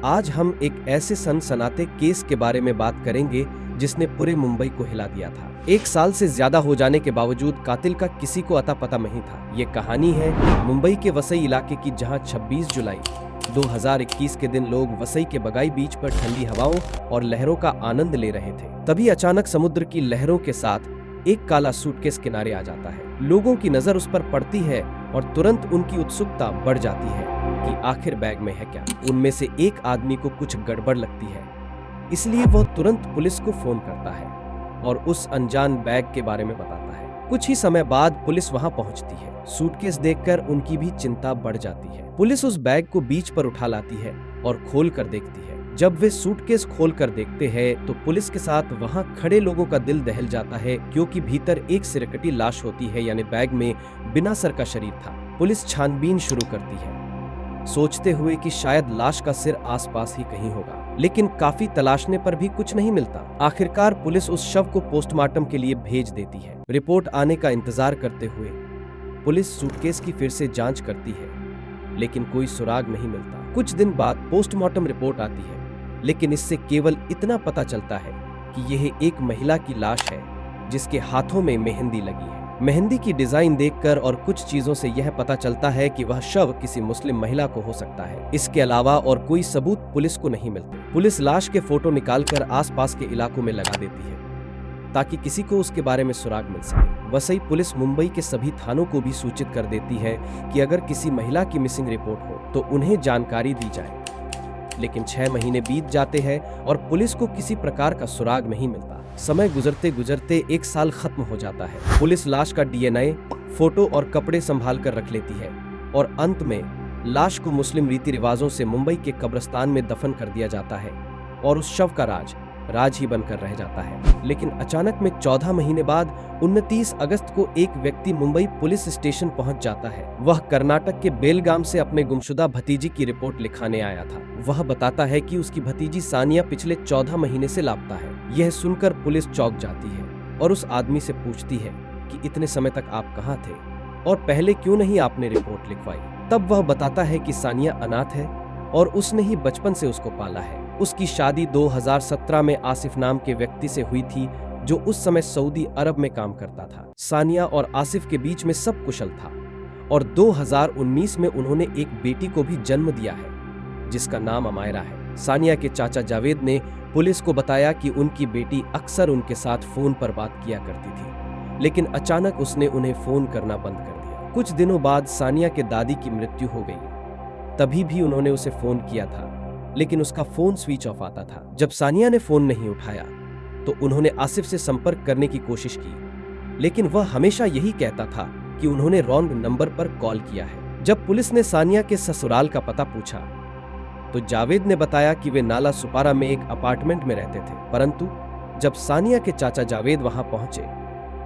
आज हम एक ऐसे सनसनाते केस के बारे में बात करेंगे जिसने पूरे मुंबई को हिला दिया था। 1 साल से ज्यादा हो जाने के बावजूद कातिल का किसी को अता पता नहीं था। ये कहानी है मुंबई के वसई इलाके की, जहां 26 जुलाई 2021 के दिन लोग वसई के बगाई बीच पर ठंडी हवाओं और लहरों का आनंद ले रहे थे। तभी अचानक समुद्र की लहरों के साथ एक काला सूटकेस किनारे आ जाता है। लोगों की नजर उस पर पड़ती है और तुरंत उनकी उत्सुकता बढ़ जाती है कि आखिर बैग में है क्या। उनमें से एक आदमी को कुछ गड़बड़ लगती है, इसलिए वह तुरंत पुलिस को फोन करता है और उस अनजान बैग के बारे में बताता है। कुछ ही समय बाद पुलिस वहां पहुंचती है। सूटकेस देखकर उनकी भी चिंता बढ़ जाती है। पुलिस उस बैग को बीच पर उठा लाती है और खोल कर देखती है। जब वे सूटकेस खोल कर देखते हैं तो पुलिस के साथ वहां खड़े लोगों का दिल दहल जाता है, क्योंकि भीतर एक सिरकटी लाश होती है, यानी बैग में बिना सर का शरीर था। पुलिस छानबीन शुरू करती है, सोचते हुए कि शायद लाश का सिर आसपास ही कहीं होगा, लेकिन काफी तलाशने पर भी कुछ नहीं मिलता। आखिरकार पुलिस उस शव को पोस्टमार्टम के लिए भेज देती है। रिपोर्ट आने का इंतजार करते हुए पुलिस सूटकेस की फिर से जांच करती है, लेकिन कोई सुराग नहीं मिलता। कुछ दिन बाद पोस्टमार्टम रिपोर्ट आती है, लेकिन इससे केवल इतना पता चलता है कि यह एक महिला की लाश है जिसके हाथों में मेहंदी लगी है। मेहंदी की डिजाइन देखकर और कुछ चीजों से यह पता चलता है कि वह शव किसी मुस्लिम महिला को हो सकता है। इसके अलावा और कोई सबूत पुलिस को नहीं मिलते। पुलिस लाश के फोटो निकालकर आसपास के इलाकों में लगा देती है ताकि किसी को उसके बारे में सुराग मिल सके। वसई पुलिस मुंबई के सभी थानों को भी सूचित कर देती है कि अगर किसी महिला की मिसिंग रिपोर्ट हो तो उन्हें जानकारी दी जाए, लेकिन 6 महीने बीत जाते हैं और पुलिस को किसी प्रकार का सुराग नहीं मिलता। समय गुजरते गुजरते 1 साल खत्म हो जाता है। पुलिस लाश का DNA, फोटो और कपड़े संभाल कर रख लेती है और अंत में लाश को मुस्लिम रीति रिवाजों से मुंबई के कब्रिस्तान में दफन कर दिया जाता है और उस शव का राज ही बनकर रह जाता है। लेकिन अचानक में 14 महीने बाद 29 अगस्त को एक व्यक्ति मुंबई पुलिस स्टेशन पहुंच जाता है। वह कर्नाटक के बेलगाम से अपने गुमशुदा भतीजी की रिपोर्ट लिखाने आया था। वह बताता है कि उसकी भतीजी सानिया पिछले 14 महीने से लापता है। यह सुनकर पुलिस चौंक जाती है और उस आदमी से पूछती है कि इतने समय तक आप कहाँ थे और पहले क्यों नहीं आपने रिपोर्ट लिखवाई। तब वह बताता है कि सानिया अनाथ है और उसने ही बचपन से उसको पाला है। उसकी शादी 2017 में आसिफ नाम के व्यक्ति से हुई थी, जो उस समय सऊदी अरब में काम करता था। सानिया और आसिफ के बीच में सब कुशल था और 2019 में उन्होंने एक बेटी को भी जन्म दिया है जिसका नाम अमायरा है। सानिया के चाचा जावेद ने पुलिस को बताया कि उनकी बेटी अक्सर उनके साथ फोन पर बात किया करती थी, लेकिन अचानक उसने उन्हें फोन करना बंद कर दिया। कुछ दिनों बाद सानिया के दादी की मृत्यु हो गई। तभी भी उन्होंने उसे फोन किया था, लेकिन उसका फोन स्विच ऑफ आता था। जब सानिया ने फोन नहीं उठाया तो उन्होंने आसिफ से संपर्क करने की कोशिश की, लेकिन वह हमेशा यही कहता था कि उन्होंने रॉन्ग नंबर पर कॉल किया है। जब पुलिस ने सानिया के ससुराल का पता पूछा तो जावेद ने बताया कि वे नाला सुपारा में एक अपार्टमेंट में रहते थे, परंतु जब सानिया के चाचा जावेद वहां पहुंचे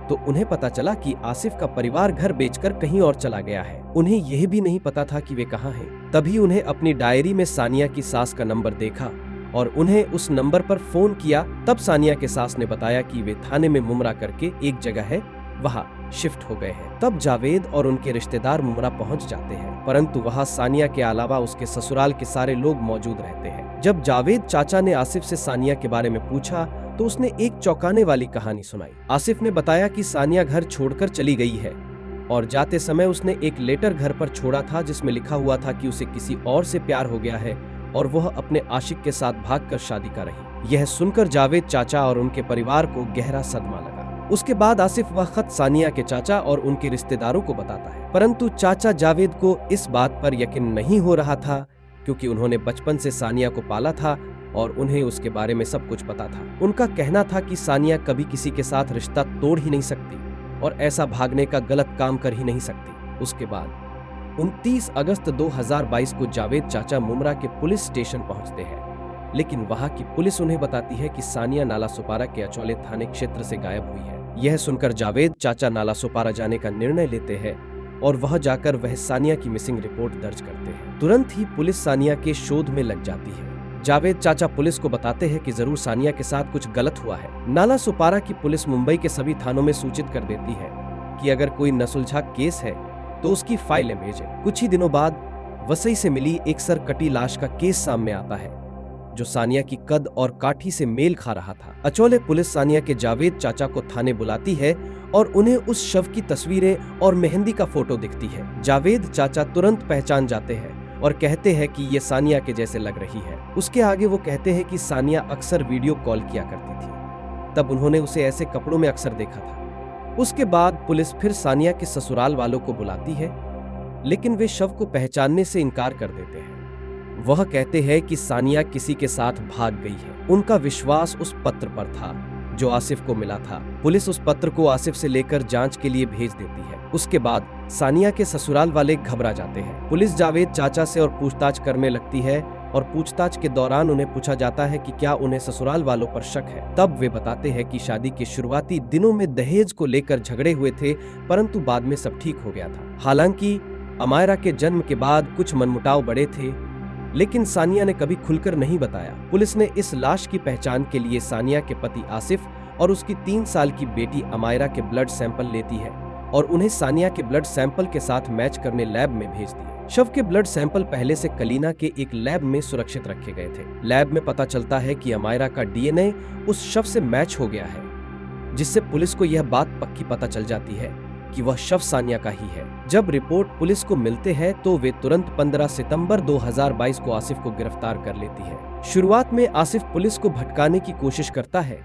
तो उन्हें पता चला कि आसिफ का परिवार घर बेचकर कहीं और चला गया है। उन्हें यह भी नहीं पता था कि वे कहां हैं। तभी उन्हें अपनी डायरी में सानिया की सास का नंबर देखा और उन्हें उस नंबर पर फोन किया। तब सानिया के सास ने बताया कि वे थाने में मुमरा करके एक जगह है, वहां शिफ्ट हो गए हैं। तब जावेद और उनके रिश्तेदार मुमरा पहुंच जाते हैं, परंतु वहां सानिया के अलावा उसके ससुराल के सारे लोग मौजूद रहते हैं। जब जावेद चाचा ने आसिफ से सानिया के बारे में पूछा तो उसने एक चौंकाने वाली कहानी सुनाई। आसिफ ने बताया कि सानिया घर छोड़कर चली गई है और जाते समय उसने एक लेटर घर पर छोड़ा था जिसमें लिखा हुआ था कि उसे किसी और से प्यार हो गया है और वह अपने आशिक के साथ भागकर शादी कर रही। यह सुनकर जावेद चाचा और उनके परिवार को गहरा सदमा लगा। उसके बाद आसिफ वह खत सानिया के चाचा और उनके रिश्तेदारों को बताता है, परंतु चाचा जावेद को इस बात पर यकीन नहीं हो रहा था, क्योंकि उन्होंने बचपन से सानिया को पाला था और उन्हें उसके बारे में सब कुछ पता था। उनका कहना था कि सानिया कभी किसी के साथ रिश्ता तोड़ ही नहीं सकती और ऐसा भागने का गलत काम कर ही नहीं सकती। उसके बाद 29 अगस्त 2022 को जावेद चाचा मुमरा के पुलिस स्टेशन पहुंचते हैं, लेकिन वहां की पुलिस उन्हें बताती है कि सानिया नाला सुपारा के अचौले थाने क्षेत्र से गायब हुई है। यह सुनकर जावेद चाचा नाला सुपारा जाने का निर्णय लेते हैं और वह जाकर वह सानिया की मिसिंग रिपोर्ट दर्ज करते हैं। तुरंत ही पुलिस सानिया के शोध में लग जाती है। जावेद चाचा पुलिस को बताते हैं कि जरूर सानिया के साथ कुछ गलत हुआ है। नाला सुपारा की पुलिस मुंबई के सभी थानों में सूचित कर देती है कि अगर कोई नसुलझा केस है तो उसकी फाइलें भेजें। कुछ ही दिनों बाद वसई से मिली एक सर कटी लाश का केस सामने आता है जो सानिया की कद और काठी से मेल खा रहा था। अचौले पुलिस सानिया के जावेद चाचा को थाने बुलाती है और उन्हें उस शव की तस्वीरें और मेहंदी का फोटो दिखती है। जावेद चाचा तुरंत पहचान जाते हैं और कहते हैं कि ये सानिया के जैसे लग रही है। उसके आगे वो कहते हैं कि सानिया अक्सर वीडियो कॉल किया करती थी, तब उन्होंने उसे ऐसे कपड़ों में अक्सर देखा था। उसके बाद पुलिस फिर सानिया के ससुराल वालों को बुलाती है, लेकिन वे शव को पहचानने से इनकार कर देते हैं। वह कहते हैं कि सानिया किसी के साथ भाग गई है। उनका विश्वास उस पत्र पर था जो आसिफ को मिला था। पुलिस उस पत्र को आसिफ से लेकर जांच के लिए भेज देती है। उसके बाद सानिया के ससुराल वाले घबरा जाते हैं। पुलिस जावेद चाचा से और पूछताछ करने लगती है और पूछताछ के दौरान उन्हें पूछा जाता है कि क्या उन्हें ससुराल वालों पर शक है। तब वे बताते हैं कि शादी के शुरुआती दिनों में दहेज को लेकर झगड़े हुए थे, परंतु बाद में सब ठीक हो गया था। हालांकि अमायरा के जन्म के बाद कुछ मनमुटाव बढ़े थे, लेकिन सानिया ने कभी खुलकर नहीं बताया। पुलिस ने इस लाश की पहचान के लिए सानिया के पति आसिफ और उसकी 3 साल की बेटी अमायरा के ब्लड सैंपल लेती है और उन्हें सानिया के ब्लड सैंपल के साथ मैच करने लैब में भेज दिए। शव के ब्लड सैंपल पहले से कलीना के एक लैब में सुरक्षित रखे गए थे। लैब में पता चलता है कि अमायरा का डीएनए उस शव से मैच हो गया है, जिससे पुलिस को यह बात पक्की पता चल जाती है कि वह शव सानिया का ही है। जब रिपोर्ट पुलिस को मिलते हैं तो वे तुरंत 15 सितंबर 2022 को आसिफ को गिरफ्तार कर लेती है। शुरुआत में आसिफ पुलिस को भटकाने की कोशिश करता है,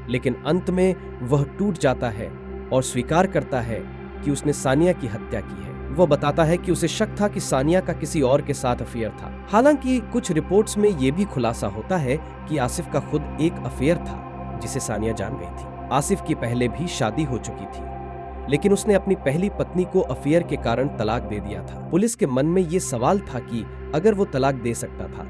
लेकिन अंत में वह टूट जाता है और स्वीकार करता है कि उसने सानिया की हत्या की है। वह बताता है कि उसे शक था कि सानिया का किसी और के साथ अफेयर था। हालांकि कुछ रिपोर्ट्स में यह भी खुलासा होता है कि आसिफ का खुद एक अफेयर था जिसे सानिया जान गई थी। आसिफ की पहले भी शादी हो चुकी थी, लेकिन उसने अपनी पहली पत्नी को अफेयर के कारण तलाक दे दिया था। पुलिस के मन में ये सवाल था कि अगर वो तलाक दे सकता था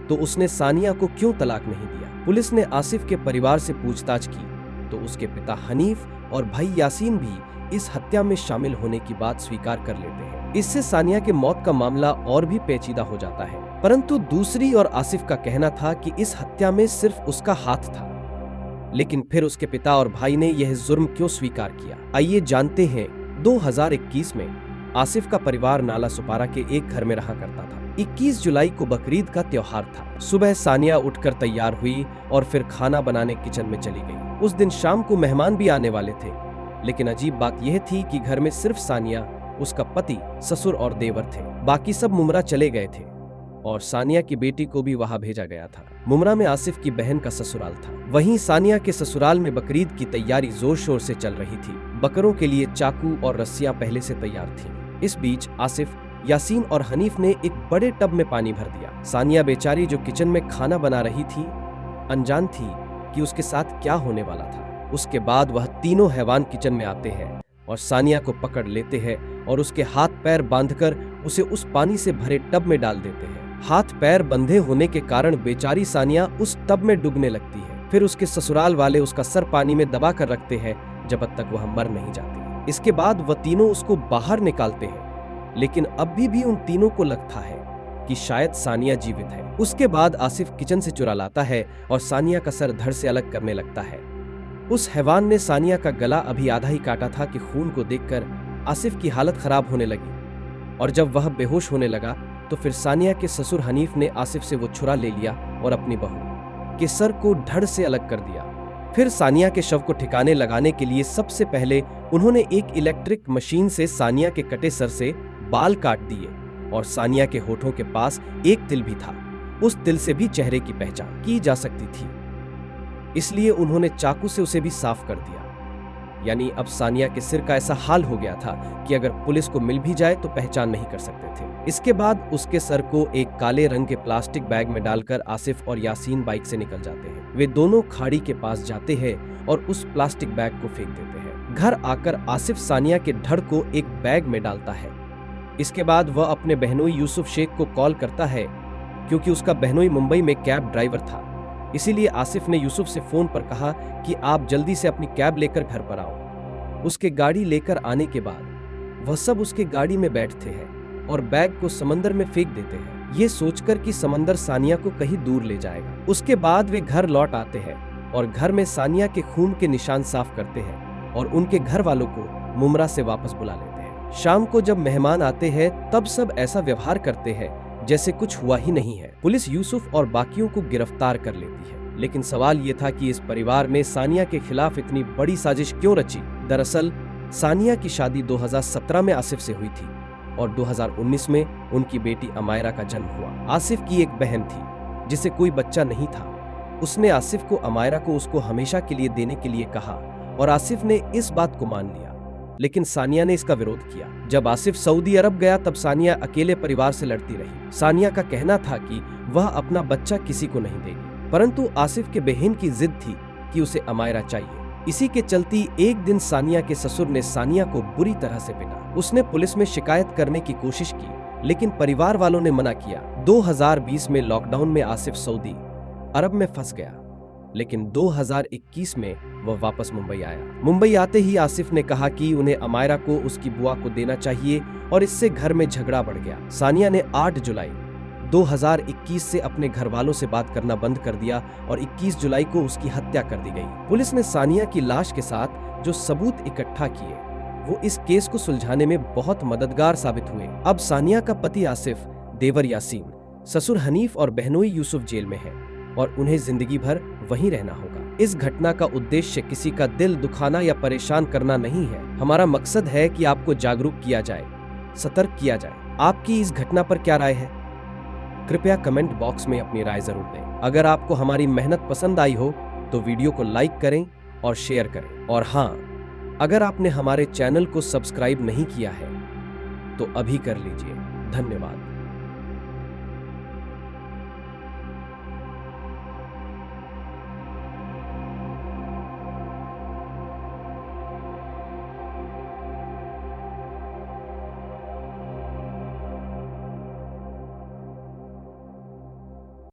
तो उसने सानिया को क्यों तलाक नहीं दिया। पुलिस ने आसिफ के परिवार से पूछताछ की तो उसके पिता हनीफ और भाई यासीन भी इस हत्या में शामिल होने की बात स्वीकार कर लेते हैं। इससे सानिया के मौत का मामला और भी पेचीदा हो जाता है, परंतु दूसरी और आसिफ का कहना था कि इस हत्या में सिर्फ उसका हाथ था। लेकिन फिर उसके पिता और भाई ने यह जुर्म क्यों स्वीकार किया, आइए जानते हैं। 2021 में आसिफ का परिवार नाला सुपारा के एक घर में रहा करता था। 21 जुलाई को बकरीद का त्योहार था। सुबह सानिया उठकर तैयार हुई और फिर खाना बनाने किचन में चली गई। उस दिन शाम को मेहमान भी आने वाले थे, लेकिन अजीब बात यह थी कि घर में सिर्फ सानिया, उसका पति, ससुर और देवर थे। बाकी सब मुमरा चले गए थे और सानिया की बेटी को भी वहां भेजा गया था। मुमरा में आसिफ की बहन का ससुराल था। वहीं सानिया के ससुराल में बकरीद की तैयारी जोर शोर से चल रही थी। बकरों के लिए चाकू और रस्सियां पहले से तैयार थीं। इस बीच आसिफ, यासीन और हनीफ ने एक बड़े टब में पानी भर दिया। सानिया बेचारी जो किचन में खाना बना रही थी, अनजान थी कि उसके साथ क्या होने वाला था। उसके बाद वह तीनों हैवान किचन में आते हैं और सानिया को पकड़ लेते हैं और उसके हाथ पैर बांधकर उसे उस पानी से भरे टब में डाल देते हैं। हाथ पैर बंधे होने के कारण बेचारी सानिया उस टब में डूबने लगती है। फिर उसके ससुराल वाले उसका सर पानी में दबा कर रखते हैं जब तक वह मर नहीं जाती। इसके बाद वह तीनों उसको बाहर निकालते हैं, लेकिन अब भी उन तीनों को लगता है कि शायद सानिया जीवित है। उसके बाद आसिफ किचन से चुरा लाता है और सानिया का सर धड़ से अलग करने लगता है। उस हैवान ने सानिया का गला अभी आधा ही काटा था कि खून को देखकर आसिफ की हालत खराब होने लगी और जब वह बेहोश होने लगा तो फिर सानिया के ससुर हनीफ ने आसिफ से वो छुरा ले लिया और अपनी बहू के सर को धड़ से अलग कर दिया। फिर सानिया के शव को ठिकाने लगाने के लिए सबसे पहले उन्होंने एक इलेक्ट्रिक मशीन से सानिया के कटे सर से बाल काट दिए और सानिया के होठों के पास एक तिल भी था। उस तिल से भी चेहरे की पहचान की जा सकती थी, इसलिए उन्होंने चाकू से उसे भी साफ कर दिया। यानी अब सानिया के सिर का ऐसा हाल हो गया था कि अगर पुलिस को मिल भी जाए तो पहचान नहीं कर सकते थे। इसके बाद उसके सर को एक काले रंग के प्लास्टिक बैग में डालकर आसिफ और यासीन बाइक से निकल जाते हैं। वे दोनों खाड़ी के पास जाते हैं और उस प्लास्टिक बैग को फेंक देते हैं। घर आकर आसिफ सानिया के धड़ को एक बैग में डालता है। इसके बाद वह अपने बहनोई यूसुफ शेख को कॉल करता है, क्योंकि उसका बहनोई मुंबई में कैब ड्राइवर था। इसीलिए आसिफ ने यूसुफ से फोन पर कहा कि आप जल्दी से अपनी कैब लेकर घर पर आओ। उसके गाड़ी लेकर आने के बाद वह सब उसके गाड़ी में बैठते हैं और बैग को समंदर में फेंक देते हैं, ये सोचकर कि समंदर सानिया को कहीं दूर ले जाएगा। उसके बाद वे घर लौट आते हैं और घर में सानिया के खून के निशान साफ करते हैं और उनके घर वालों को मुमरा से वापस बुला लेते हैं। शाम को जब मेहमान आते हैं तब सब ऐसा व्यवहार करते हैं जैसे कुछ हुआ ही नहीं है। पुलिस यूसुफ और बाकियों को गिरफ्तार कर लेती है, लेकिन सवाल ये था कि इस परिवार में सानिया के खिलाफ इतनी बड़ी साजिश क्यों रची। दरअसल सानिया की शादी 2017 में आसिफ से हुई थी और 2019 में उनकी बेटी अमायरा का जन्म हुआ। आसिफ की एक बहन थी जिसे कोई बच्चा नहीं था। उसने आसिफ को अमायरा को उसको हमेशा के लिए देने के लिए कहा और आसिफ ने इस बात को मान लिया, लेकिन सानिया ने इसका विरोध किया। जब आसिफ सऊदी अरब गया तब सानिया अकेले परिवार से लड़ती रही। सानिया का कहना था कि वह अपना बच्चा किसी को नहीं देगी, परंतु आसिफ के बहन की जिद थी कि उसे अमायरा चाहिए। इसी के चलती एक दिन सानिया के ससुर ने सानिया को बुरी तरह से पीटा। उसने पुलिस में शिकायत करने की कोशिश की, लेकिन परिवार वालों ने मना किया। 2020 में लॉकडाउन में आसिफ सऊदी अरब में फंस गया, लेकिन 2021 में वह वापस मुंबई आया। मुंबई आते ही आसिफ ने कहा कि उन्हें अमायरा को उसकी बुआ को देना चाहिए और इससे घर में झगड़ा बढ़ गया। सानिया ने 8 जुलाई 2021 से अपने घर वालों से बात करना बंद कर दिया और 21 जुलाई को उसकी हत्या कर दी गई। पुलिस ने सानिया की लाश के साथ जो सबूत इकट्ठा किए वो इस केस को सुलझाने में बहुत मददगार साबित हुए। अब सानिया का पति आसिफ, देवर यासीन, ससुर हनीफ और बहनोई यूसुफ जेल में है और उन्हें जिंदगी भर वहीं रहना होगा। इस घटना का उद्देश्य किसी का दिल दुखाना या परेशान करना नहीं है। हमारा मकसद है कि आपको जागरूक किया जाए, सतर्क किया जाए। आपकी इस घटना पर क्या राय है? कृपया कमेंट बॉक्स में अपनी राय जरूर दें। अगर आपको हमारी मेहनत पसंद आई हो तो वीडियो को लाइक करें और शेयर करें। और हाँ, अगर आपने हमारे चैनल को सब्सक्राइब नहीं किया है तो अभी कर लीजिए। धन्यवाद।